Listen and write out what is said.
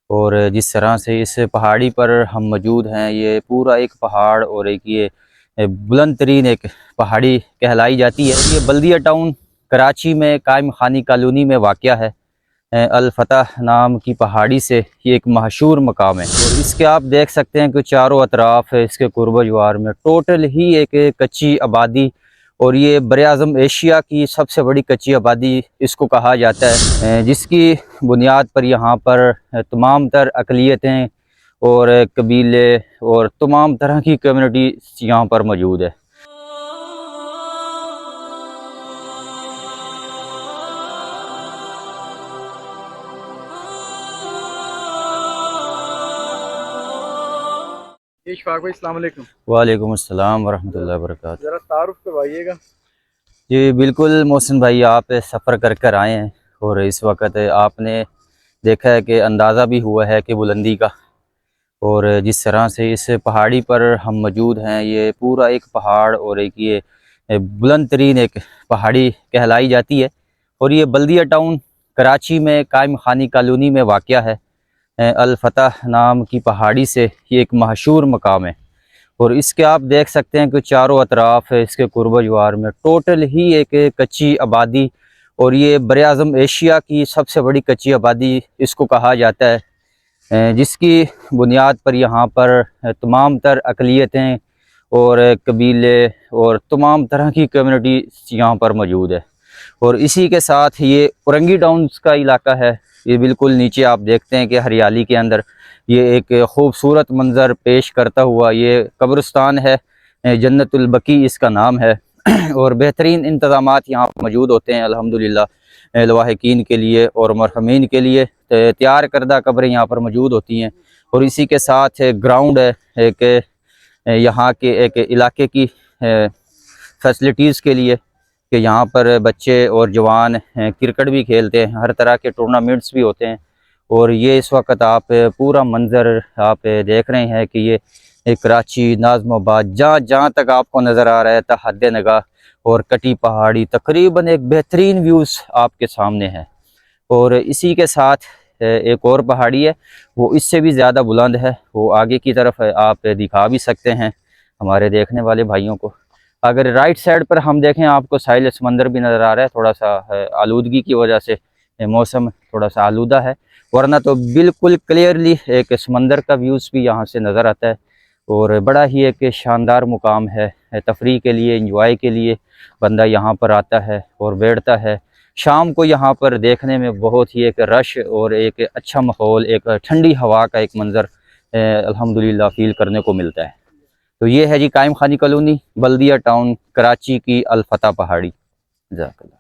और जिस तरह से इस पहाड़ी पर हम मौजूद हैं, ये पूरा एक पहाड़ और एक ये बुलंद तरीन एक पहाड़ी कहलाई जाती है। ये बल्दिया टाउन कराची में कायम खानी कॉलोनी में वाक़या है। अल फतह नाम की पहाड़ी से ये एक मशहूर मकाम है और इसके आप देख सकते हैं कि चारों अतराफ़ इसके कुर्ब जवार में टोटल ही एक कच्ची आबादी, और ये बर-ए-आज़म एशिया की सबसे बड़ी कच्ची आबादी इसको कहा जाता है, जिसकी बुनियाद पर यहाँ पर तमाम तर अक़लियतें और कबीले और तमाम तरह की कम्युनिटी यहाँ पर मौजूद है। इशफाक भाई, अस्सलाम वालेकुम। वालेकुम अस्सलाम वरहमतुल्लाहि वबरकातुहू। ज़रा तारुफ करवाइएगा। जी बिल्कुल मोहसिन भाई, आप सफ़र कर कर आए हैं और इस वक्त आपने देखा है कि अंदाज़ा भी हुआ है कि बुलंदी का, और जिस तरह से इस पहाड़ी पर हम मौजूद हैं, ये पूरा एक पहाड़ और एक ये बुलंद तरीन एक पहाड़ी कहलाई जाती है। और ये बल्दिया टाउन कराची में कायम खानी कॉलोनी में वाक़या है। अल फतह नाम की पहाड़ी से ये एक मशहूर मकाम है और इसके आप देख सकते हैं कि चारों अतराफ़ इसके कुर्ब जवार में टोटल ही एक कच्ची आबादी, और ये बर-ए-आज़म एशिया की सबसे बड़ी कच्ची आबादी इसको कहा जाता है, जिसकी बुनियाद पर यहाँ पर तमाम तर अक़लियतें और कबीले और तमाम तरह की कम्युनिटी यहाँ पर मौजूद है। और इसी के साथ ये औरंगी टाउन्स का इलाका है। ये बिल्कुल नीचे आप देखते हैं कि हरियाली के अंदर ये एक खूबसूरत मंज़र पेश करता हुआ ये कब्रिस्तान है, जन्नतुल बकी इसका नाम है। और बेहतरीन इंतज़ामात यहाँ मौजूद होते हैं अल्हम्दुलिल्लाह लवाहिकीन के लिए और मरहमीन के लिए तैयार करदा कब्रें यहाँ पर मौजूद होती हैं। और इसी के साथ ग्राउंड है एक यहाँ के एक इलाके की फैसिलिटीज़ के लिए कि यहाँ पर बच्चे और जवान क्रिकेट भी खेलते हैं, हर तरह के टूर्नामेंट्स भी होते हैं। और ये इस वक्त आप पूरा मंज़र आप देख रहे हैं कि ये कराची, नाज़िमाबाद, जहाँ जहाँ तक आपको नज़र आ रहा है तहद नगाह और कटी पहाड़ी, तकरीबन एक बेहतरीन व्यूज़ आपके सामने है। और इसी के साथ एक और पहाड़ी है, वो इससे भी ज़्यादा बुलंद है, वो आगे की तरफ है, आप दिखा भी सकते हैं हमारे देखने वाले भाइयों को। अगर राइट साइड पर हम देखें, आपको साहिल समंदर भी नज़र आ रहा है। थोड़ा सा आलूदगी की वजह से मौसम थोड़ा सा आलूदा है, वरना तो बिल्कुल क्लियरली एक समंदर का व्यूज़ भी यहाँ से नज़र आता है। और बड़ा ही एक शानदार मुकाम है, तफरीह के लिए, इंजॉय के लिए बंदा यहाँ पर आता है और बैठता है। शाम को यहाँ पर देखने में बहुत ही एक रश और एक अच्छा माहौल, एक ठंडी हवा का एक मंज़र अल्हम्दुलिल्लाह फ़ील करने को मिलता है। तो ये है जी कायम खानी कॉलोनी, बल्दिया टाउन, कराची की अल फतह पहाड़ी। जज़ाकल्लाह।